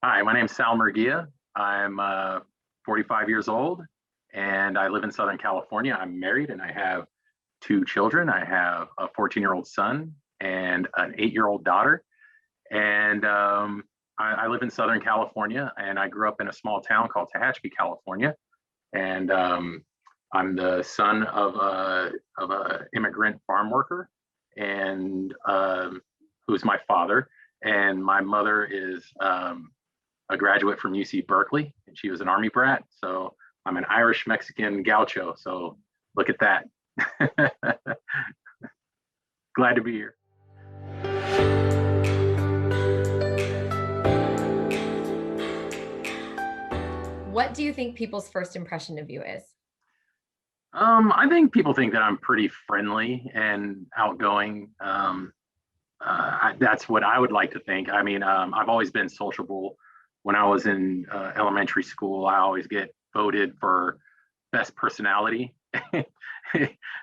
Hi, my name's Sal Murguia. I'm 45 years old and I live in Southern California. I'm married and I have two children. I have a 14-year-old son and an 8-year-old daughter. And I live in Southern California and I grew up in a small town called Tehachapi, California. And I'm the son of a immigrant farm worker and who's my father. And my mother is a graduate from UC Berkeley, and she was an Army brat. So I'm an Irish Mexican gaucho. So look at that. Glad to be here. What do you think people's first impression of you is? I think people think that I'm pretty friendly and outgoing. That's what I would like to think. I mean, I've always been sociable. When I was in elementary school, I always get voted for best personality.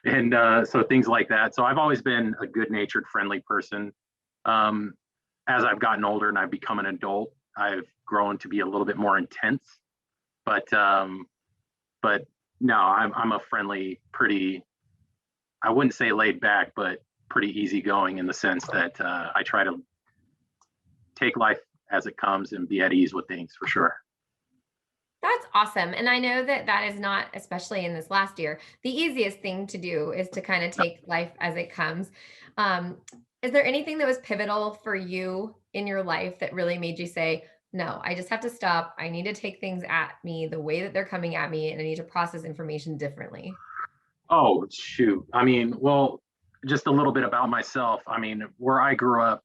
And so things like that. So I've always been a good-natured, friendly person. As I've gotten older and I've become an adult, I've grown to be a little bit more intense. But no, I'm a friendly, pretty, I wouldn't say laid back, but pretty easygoing in the sense that I try to take life as it comes and be at ease with things for sure. That's awesome. And I know that that is not, especially in this last year, the easiest thing to do is to kind of take life as it comes. Um, is there anything that was pivotal for you in your life that really made you say, no, I just have to stop. I need to take things at me the way that they're coming at me, and I need to process information differently? Oh, shoot. I mean, well, just a little bit about myself. I mean, where I grew up,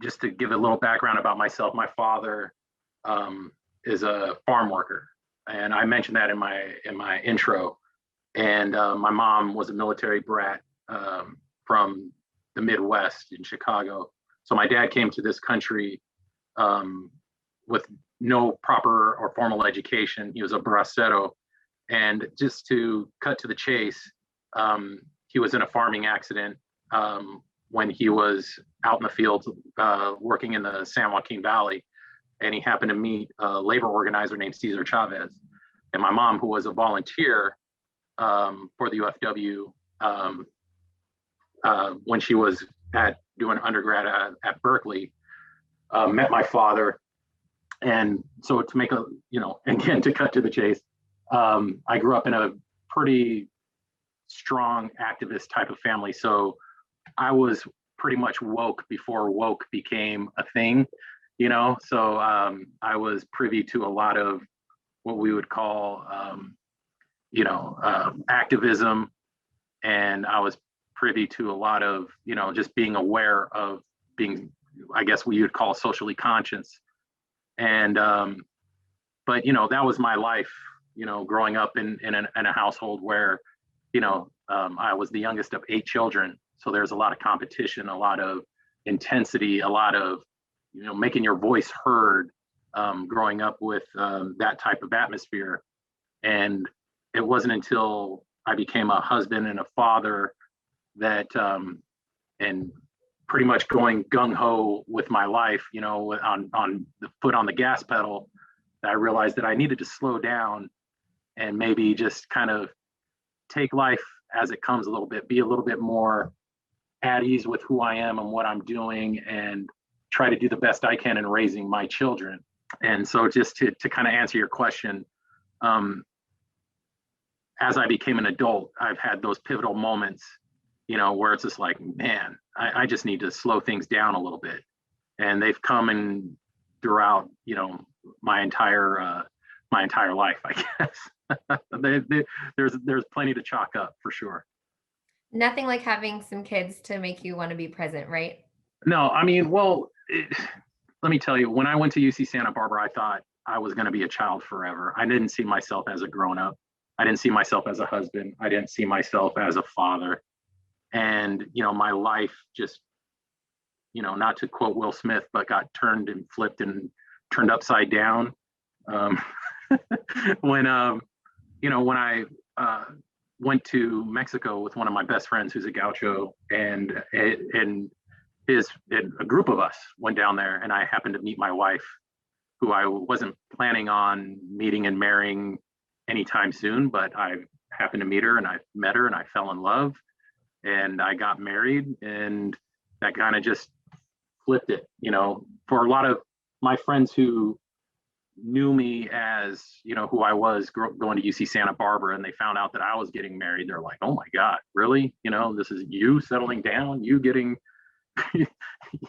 just to give a little background about myself, my father is a farm worker, and I mentioned that in my intro. And my mom was a military brat from the Midwest in Chicago. So my dad came to this country with no proper or formal education. He was a bracero, and just to cut to the chase, he was in a farming accident when he was out in the field working in the San Joaquin Valley, and he happened to meet a labor organizer named Cesar Chavez. And my mom, who was a volunteer for the UFW when she was doing undergrad at Berkeley, met my father. And so to make a, again, to cut to the chase, I grew up in a pretty strong activist type of family. So I was pretty much woke before woke became a thing, So I was privy to a lot of what we would call, activism. And I was privy to a lot of, just being aware of being, I guess what you would call socially conscious. And, but, that was my life, growing up in a household where, I was the youngest of 8 children. So there's a lot of competition, a lot of intensity, a lot of, making your voice heard, growing up with that type of atmosphere. And it wasn't until I became a husband and a father that, and pretty much going gung ho with my life, on the foot on the gas pedal, that I realized that I needed to slow down and maybe just kind of take life as it comes a little bit, be a little bit more at ease with who I am and what I'm doing, and try to do the best I can in raising my children. And so just to kind of answer your question, as I became an adult, I've had those pivotal moments, where it's just like, man, I just need to slow things down a little bit. And they've come in throughout, my entire life, I guess. There's plenty to chalk up for sure. Nothing like having some kids to make you want to be present, right? No, I mean, well, let me tell you, when I went to UC Santa Barbara, I thought I was going to be a child forever. I didn't see myself as a grown up. I didn't see myself as a husband. I didn't see myself as a father. And, my life just, not to quote Will Smith, but got turned and flipped and turned upside down. When I went to Mexico with one of my best friends who's a gaucho, and a group of us went down there, and I happened to meet my wife, who I wasn't planning on meeting and marrying anytime soon, but I happened to meet her, and I met her, and I fell in love, and I got married, and that kind of just flipped it. For a lot of my friends who knew me as, who I was going to UC Santa Barbara, and they found out that I was getting married, they're like, oh my God, really? This is you settling down, you getting,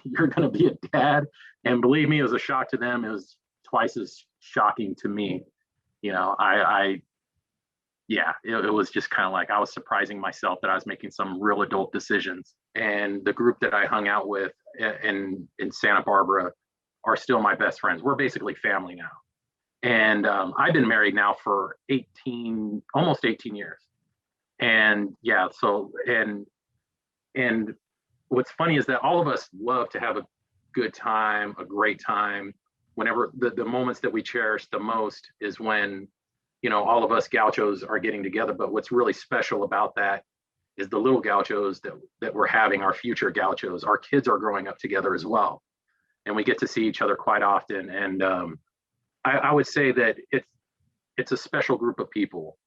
you're going to be a dad. And believe me, it was a shock to them. It was twice as shocking to me. It was just kind of like I was surprising myself that I was making some real adult decisions. And the group that I hung out with in Santa Barbara are still my best friends. We're basically family now. And I've been married now for almost 18 years. And yeah, and what's funny is that all of us love to have a good time, a great time. Whenever the moments that we cherish the most is when, all of us gauchos are getting together. But what's really special about that is the little gauchos that we're having, our future gauchos. Our kids are growing up together as well. And we get to see each other quite often. And I would say that it's a special group of people.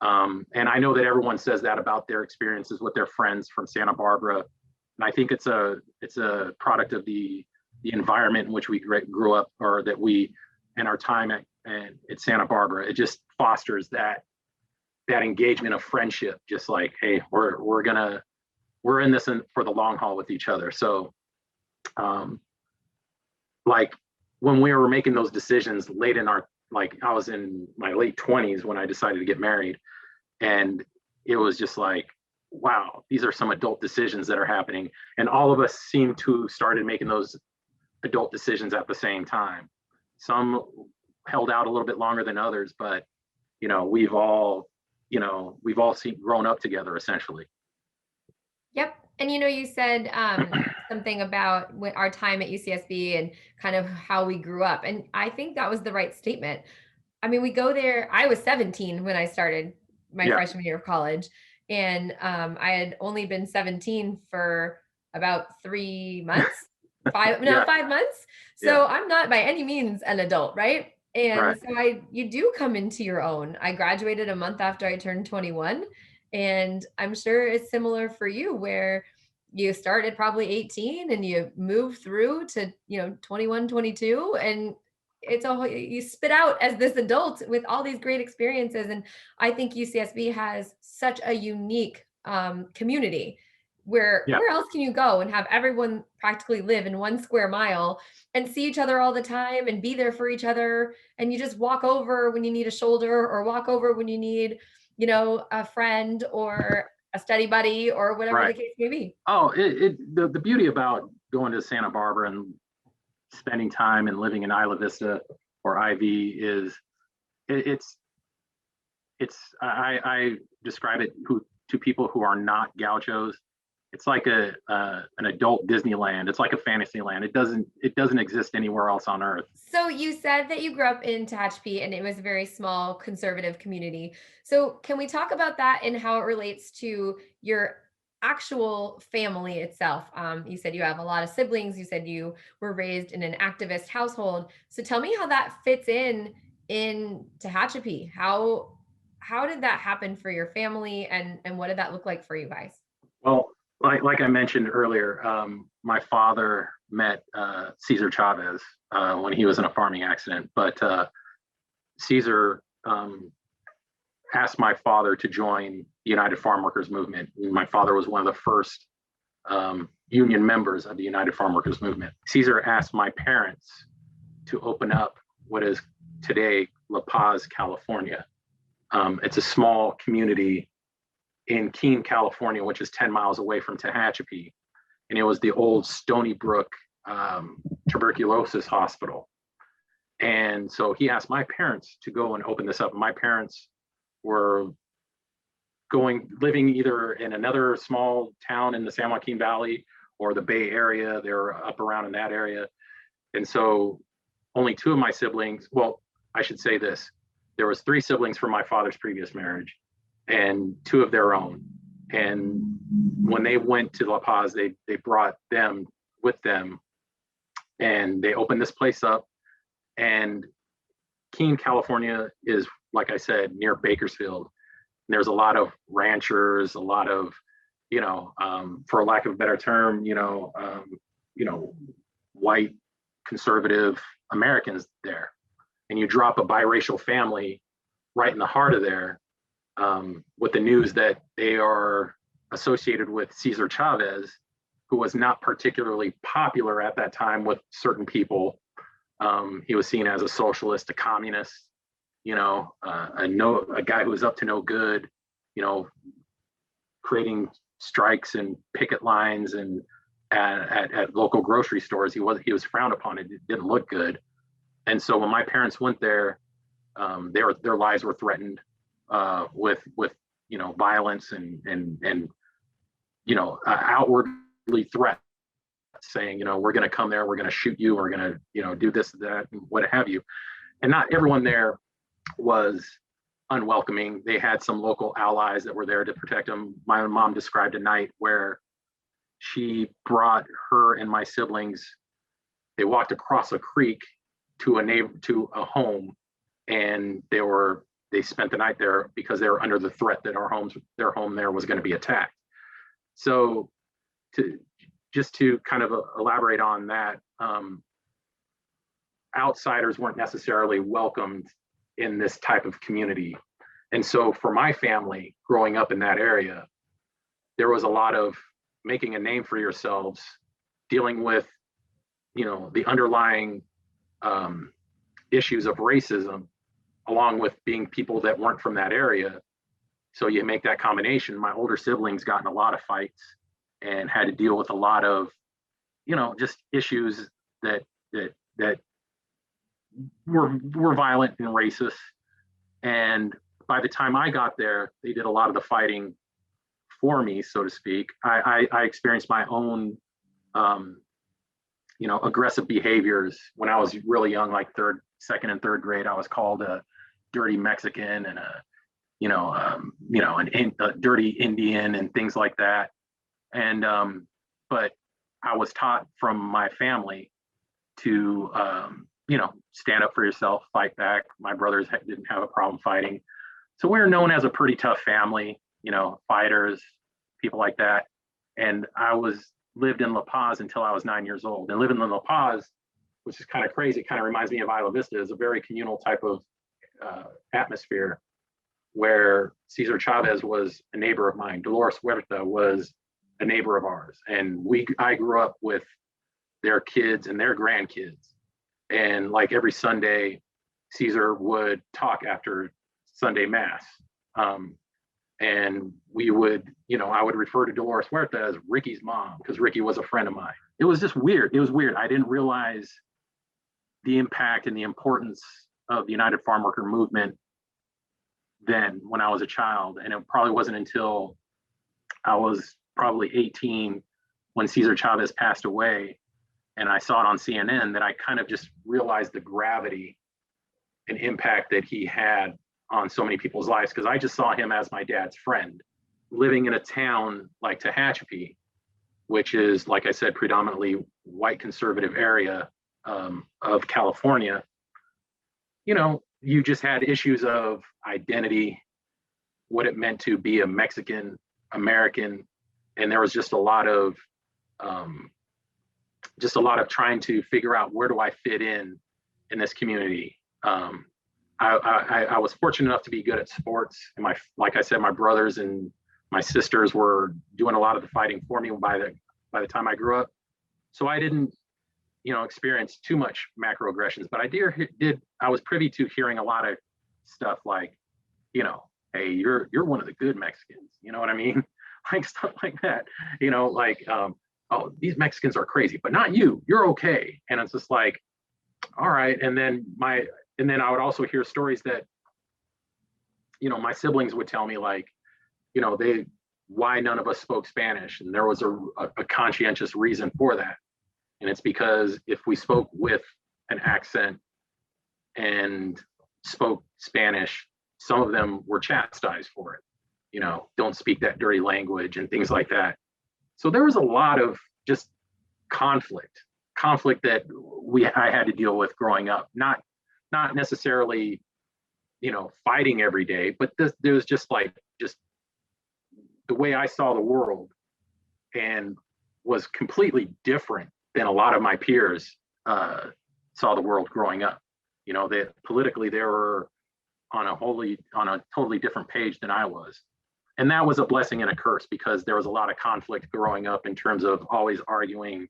And I know that everyone says that about their experiences with their friends from Santa Barbara. And I think it's a product of the environment in which we grew up, or that we, and our time at Santa Barbara. It just fosters that engagement of friendship. Just like, hey, we're in this for the long haul with each other. So, like when we were making those decisions late in I was in my late 20s when I decided to get married, and it was just like, wow, these are some adult decisions that are happening. And all of us seem to started making those adult decisions at the same time. Some held out a little bit longer than others, but we've all grown up together essentially. Yep. And you said something about our time at UCSB and kind of how we grew up. And I think that was the right statement. I mean, we go there. I was 17 when I started my freshman year of college. And I had only been 17 for about 3 months, 5 months. So I'm not by any means an adult, right? And so you do come into your own. I graduated a month after I turned 21. And I'm sure it's similar for you, where you started probably 18 and you move through to, 21, 22, and you spit out as this adult with all these great experiences. And I think UCSB has such a unique community where else can you go and have everyone practically live in 1 square mile and see each other all the time and be there for each other. And you just walk over when you need a shoulder, or walk over when you need, a friend or a study buddy or whatever the case may be. Oh, the beauty about going to Santa Barbara and spending time and living in Isla Vista or IV is I describe it to people who are not gauchos. It's like an adult Disneyland. It's like a fantasy land. It doesn't exist anywhere else on earth. So you said that you grew up in Tehachapi and it was a very small conservative community. So can we talk about that and how it relates to your actual family itself? You said you have a lot of siblings. You said you were raised in an activist household. So tell me how that fits in Tehachapi. How did that happen for your family, and what did that look like for you guys? Well, like I mentioned earlier, my father met Cesar Chavez when he was in a farming accident, but Cesar asked my father to join the United Farm Workers Movement. My father was one of the first union members of the United Farm Workers Movement. Cesar asked my parents to open up what is today La Paz, California. It's a small community in Keene, California, which is 10 miles away from Tehachapi. And it was the old Stony Brook tuberculosis hospital. And so he asked my parents to go and open this up. My parents were living either in another small town in the San Joaquin Valley or the Bay Area. They were up around in that area. And so only 2 of my siblings, well, I should say this, there was 3 siblings from my father's previous marriage and 2 of their own. And when they went to La Paz, they brought them with them, and they opened this place up. And Keene, California is, like I said, near Bakersfield. There's a lot of ranchers, a lot of, for lack of a better term, white conservative Americans there. And you drop a biracial family right in the heart of there, with the news that they are associated with Cesar Chavez, who was not particularly popular at that time with certain people. He was seen as a socialist, a communist, a guy who was up to no good, creating strikes and picket lines and at local grocery stores. He was frowned upon. It didn't look good. And so when my parents went there, their lives were threatened with violence and outwardly threat, saying, we're going to come there, we're going to shoot you, we're going to do this, that, and what have you. And not everyone there was unwelcoming. They had some local allies that were there to protect them. My mom described a night where she brought her and my siblings. They walked across a creek to a home, and they spent the night there because they were under the threat that their home there was going to be attacked. So to kind of elaborate on that, outsiders weren't necessarily welcomed in this type of community. And so for my family growing up in that area, there was a lot of making a name for yourselves, dealing with, the underlying issues of racism, along with being people that weren't from that area. So you make that combination. My older siblings got in a lot of fights and had to deal with a lot of, just issues that were violent and racist. And by the time I got there, they did a lot of the fighting for me, so to speak. I experienced my own, aggressive behaviors when I was really young, like second and third grade. I was called a dirty Mexican and a dirty Indian and things like that. And but I was taught from my family to stand up for yourself, fight back. My brothers didn't have a problem fighting, so we were known as a pretty tough family. Fighters, people like that. And I lived in La Paz until I was 9 years old. And living in La Paz, which is kind of crazy, kind of reminds me of Isla Vista, is a very communal type of atmosphere, where Cesar Chavez was a neighbor of mine. Dolores Huerta was a neighbor of ours. And I grew up with their kids and their grandkids. And like every Sunday, Cesar would talk after Sunday Mass. And we would, I would refer to Dolores Huerta as Ricky's mom, because Ricky was a friend of mine. It was just weird. It was weird. I didn't realize the impact and the importance of the United Farm Worker movement then when I was a child. And it probably wasn't until I was probably 18 when Cesar Chavez passed away and I saw it on CNN that I kind of just realized the gravity and impact that he had on so many people's lives, because I just saw him as my dad's friend. Living in a town like Tehachapi, which is, like I said, predominantly white conservative area of California, you just had issues of identity, what it meant to be a Mexican American, and there was just a lot of trying to figure out, where do I fit in this community. I was fortunate enough to be good at sports, and like I said, my brothers and my sisters were doing a lot of the fighting for me by the time I grew up. So I didn't, experience too much macroaggressions, but I was privy to hearing a lot of stuff like, hey, you're one of the good Mexicans, you know what I mean? Like stuff like that, oh, these Mexicans are crazy, but not you, you're okay. And it's just like, all right. And then I would also hear stories that, my siblings would tell me, like, why none of us spoke Spanish. And there was a conscientious reason for that. And it's because if we spoke with an accent and spoke Spanish, some of them were chastised for it. Don't speak that dirty language and things like that. So there was a lot of just conflict that I had to deal with growing up. Not necessarily, fighting every day, but there was just the way I saw the world, and was completely different than a lot of my peers saw the world growing up. That politically they were on a totally different page than I was. And that was a blessing and a curse, because there was a lot of conflict growing up in terms of always arguing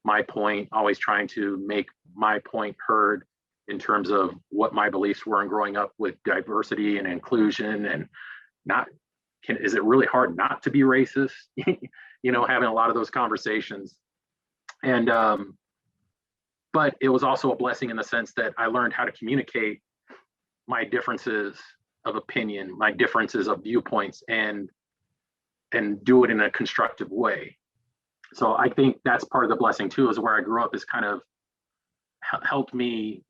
my point, always trying to make my point heard in terms of what my beliefs were, and growing up with diversity and inclusion, and is it really hard not to be racist? Having a lot of those conversations. And but it was also a blessing in the sense that I learned how to communicate my differences of opinion, my differences of viewpoints, and do it in a constructive way. So I think that's part of the blessing too, is where I grew up is kind of helped me,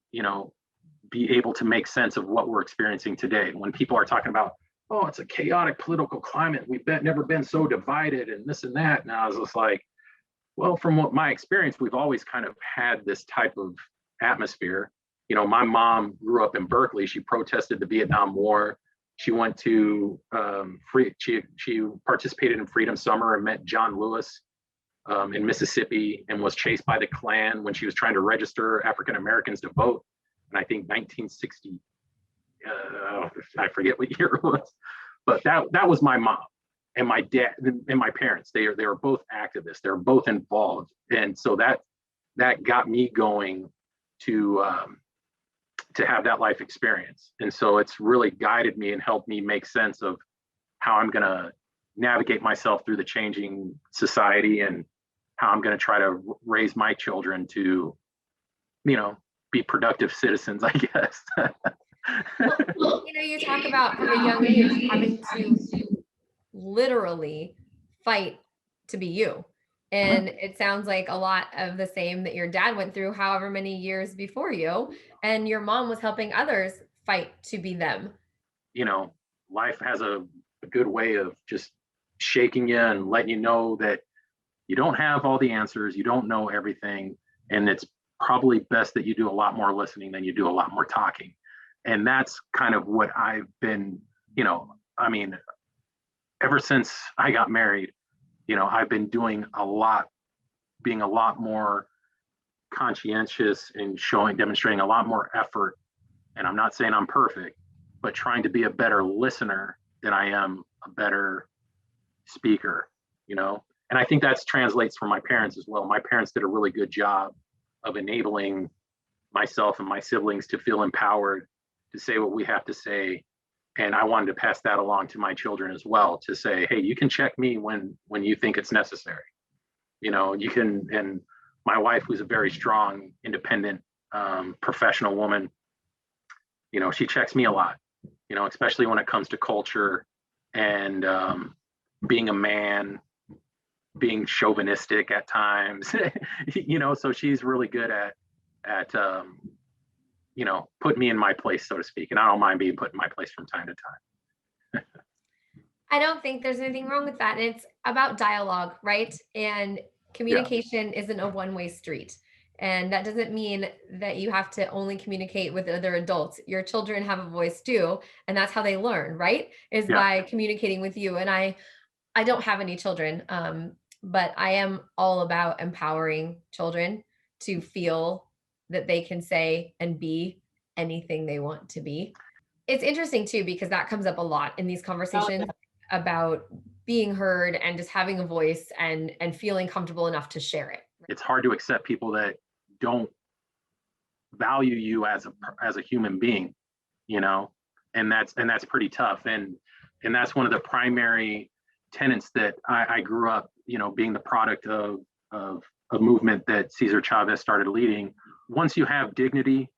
be able to make sense of what we're experiencing today. When people are talking about, oh, it's a chaotic political climate, we've never been so divided and this and that. And I was just like, well, from what my experience, we've always kind of had this type of atmosphere. My mom grew up in Berkeley. She protested the Vietnam War. She went to she participated in Freedom Summer and met John Lewis in Mississippi, and was chased by the Klan when she was trying to register African Americans to vote. And I think 1960, I forget what year it was, but that was my mom. And my dad and my parents, they were both activists. They're both involved. And so that got me going to have that life experience. And so it's really guided me and helped me make sense of how I'm going to navigate myself through the changing society, and how I'm going to try to raise my children to, be productive citizens, I guess. You talk about from a young age having to literally fight to be you. And it sounds like a lot of the same that your dad went through however many years before you, and your mom was helping others fight to be them. Life has a good way of just shaking you and letting you know that you don't have all the answers, you don't know everything, and it's probably best that you do a lot more listening than you do a lot more talking. And that's kind of what I've been, ever since I got married, I've been doing being a lot more conscientious and demonstrating a lot more effort. And I'm not saying I'm perfect, but trying to be a better listener than I am a better speaker, And I think that translates for my parents as well. My parents did a really good job of enabling myself and my siblings to feel empowered to say what we have to say. And I wanted to pass that along to my children as well, to say, hey, you can check me when you think it's necessary. You can, and my wife, who's a very strong, independent, professional woman, she checks me a lot, especially when it comes to culture and being a man, being chauvinistic at times, so she's really good at put me in my place, so to speak. And I don't mind being put in my place from time to time. I don't think there's anything wrong with that. And it's about dialogue, right? And communication isn't a one-way street. And that doesn't mean that you have to only communicate with other adults. Your children have a voice too. And that's how they learn, right? Is by communicating with you. And I don't have any children, but I am all about empowering children to feel that they can say and be anything they want to be. It's interesting too, because that comes up a lot in these conversations about being heard and just having a voice and feeling comfortable enough to share it. It's hard to accept people that don't value you as a human being, and that's pretty tough. And that's one of the primary tenets that I grew up, being the product of a movement that Cesar Chavez started leading. Once you have dignity,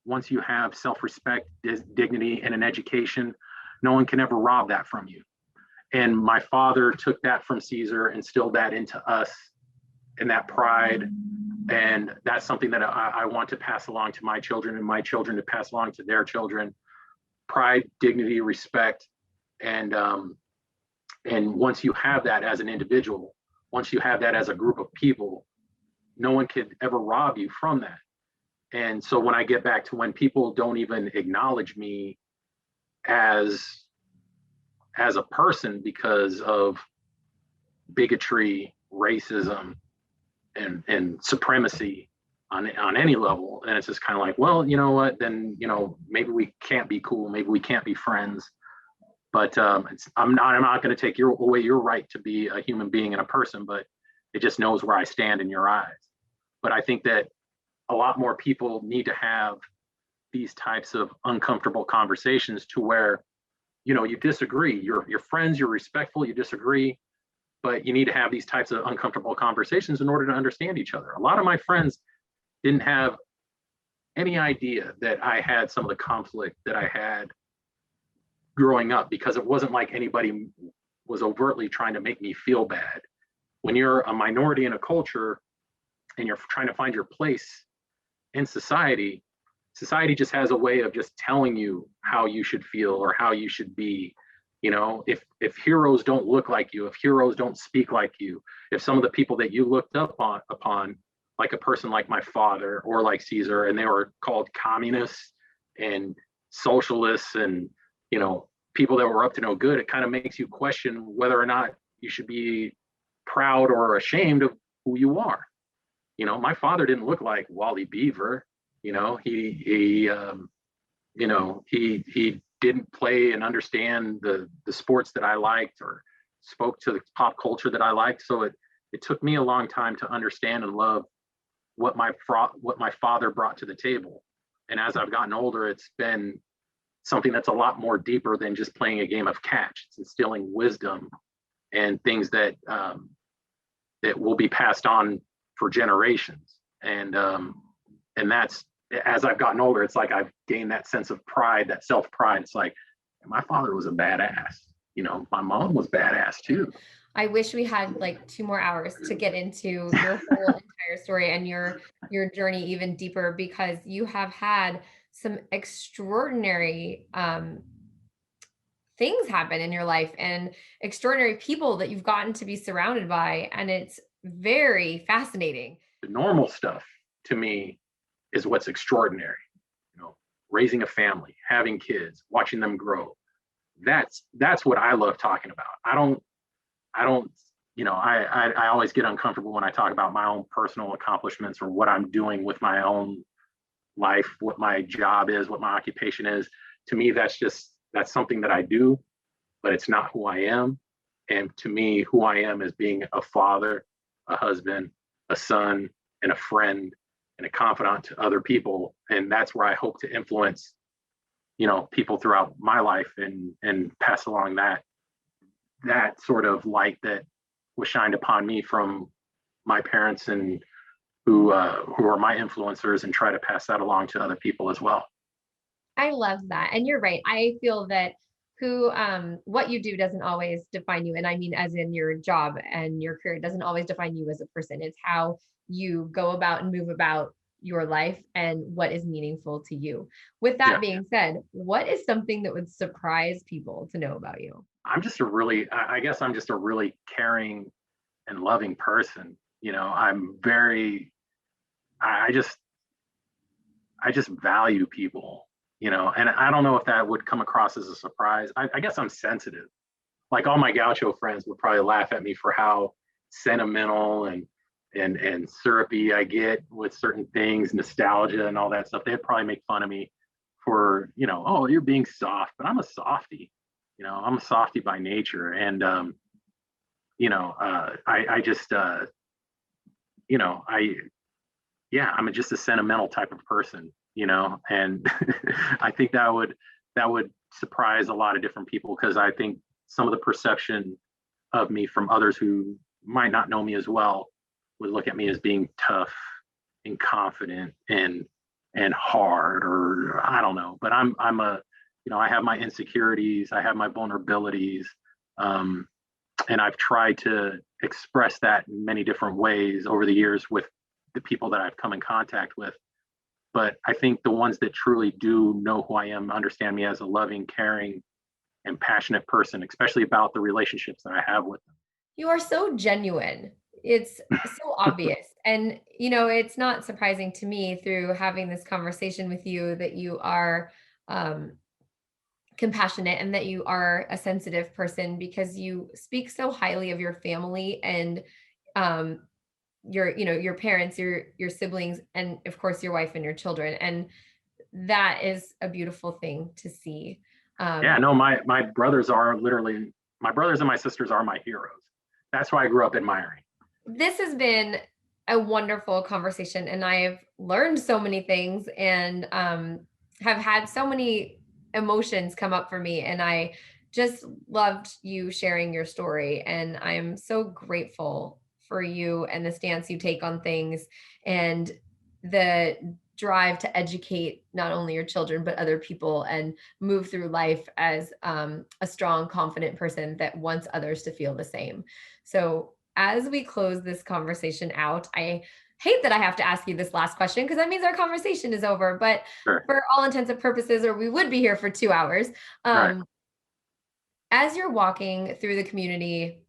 once you have self-respect, dignity, and an education, no one can ever rob that from you. And my father took that from Cesar, instilled that into us, and that pride. And that's something that I want to pass along to my children, and my children to pass along to their children. Pride, dignity, respect. And once you have that as an individual, once you have that as a group of people, no one could ever rob you from that. And so when I get back to when people don't even acknowledge me as a person because of bigotry, racism, and supremacy on any level, and it's just kind of like, well, you know what, then, you know, maybe we can't be cool, maybe we can't be friends. But I'm not going to take away your right to be a human being and a person, but it just knows where I stand in your eyes. But I think that a lot more people need to have these types of uncomfortable conversations to where, you know, you disagree, you're friends, you're respectful, you disagree, but you need to have these types of uncomfortable conversations in order to understand each other. A lot of my friends didn't have any idea that I had some of the conflict that I had growing up, because it wasn't like anybody was overtly trying to make me feel bad. When you're a minority in a culture and you're trying to find your place in society, society just has a way of just telling you how you should feel or how you should be. You know, if heroes don't look like you, if heroes don't speak like you, if some of the people that you looked upon, like a person like my father or like Cesar, and they were called communists and socialists and, you know, people that were up to no good, it kind of makes you question whether or not you should be proud or ashamed of who you are. You know, my father didn't look like Wally Beaver. You know, he didn't play and understand the sports that I liked or spoke to the pop culture that I liked. So it took me a long time to understand and love what my father brought to the table. And as I've gotten older, it's been something that's a lot more deeper than just playing a game of catch. It's instilling wisdom and things that that will be passed on for generations. And that's, as I've gotten older, it's like I've gained that sense of pride, that self-pride. It's like, my father was a badass. You know, my mom was badass too. I wish we had like 2 more hours to get into your whole entire story and your journey even deeper, because you have had some extraordinary things happen in your life and extraordinary people that you've gotten to be surrounded by. And it's very fascinating. The normal stuff to me is what's extraordinary. You know, raising a family, having kids, watching them grow. That's what I love talking about. I don't, you know, I always get uncomfortable when I talk about my own personal accomplishments or what I'm doing with my own life, what my job is, what my occupation is. To me, that's something that I do, but it's not who I am. And to me, who I am is being a father, a husband, a son, and a friend, and a confidant to other people. And that's where I hope to influence, you know, people throughout my life and pass along that sort of light that was shined upon me from my parents, and who are my influencers, and try to pass that along to other people as well. I love that. And you're right. I feel that what you do doesn't always define you. And I mean, as in your job and your career, doesn't always define you as a person. It's how you go about and move about your life and what is meaningful to you. With that being said, what is something that would surprise people to know about you? I guess I'm just a really caring and loving person. You know, I just value people, you know, and I don't know if that would come across as a surprise. I guess I'm sensitive. Like, all my gaucho friends would probably laugh at me for how sentimental and syrupy I get with certain things, nostalgia and all that stuff. They'd probably make fun of me for, you know, oh, you're being soft, but I'm a softie. You know, I'm a softie by nature. And, you know, I just, you know, I'm just a sentimental type of person, you know, and I think that would surprise a lot of different people, because I think some of the perception of me from others who might not know me as well would look at me as being tough and confident and hard, or I don't know, but I'm a, you know, I have my insecurities, I have my vulnerabilities, and I've tried to express that in many different ways over the years with the people that I've come in contact with. But I think the ones that truly do know who I am understand me as a loving, caring, and passionate person, especially about the relationships that I have with them. You are so genuine. It's so obvious. And, you know, it's not surprising to me through having this conversation with you that you are um, compassionate and that you are a sensitive person because you speak so highly of your family and um, your, you know, your parents, your siblings, and of course your wife and your children. And that is a beautiful thing to see. Yeah, Um, no, my brothers are literally my brothers and my sisters are my heroes. That's why I grew up admiring. this has been a wonderful conversation, and I've learned so many things and have had so many emotions come up for me. And I just loved you sharing your story. And I'm so grateful for you and the stance you take on things and the drive to educate not only your children, but other people and move through life as a strong, confident person that wants others to feel the same. So, as we close this conversation out, I hate that I have to ask you this last question because that means our conversation is over. But Sure. for all intents and purposes, or we would be here for 2 hours. Right. Um, as you're walking through the community,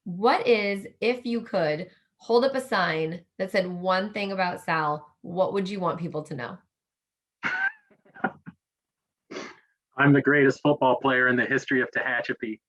what is, if you could hold up a sign that said one thing about Sal, what would you want people to know? I'm the greatest football player in the history of Tehachapi.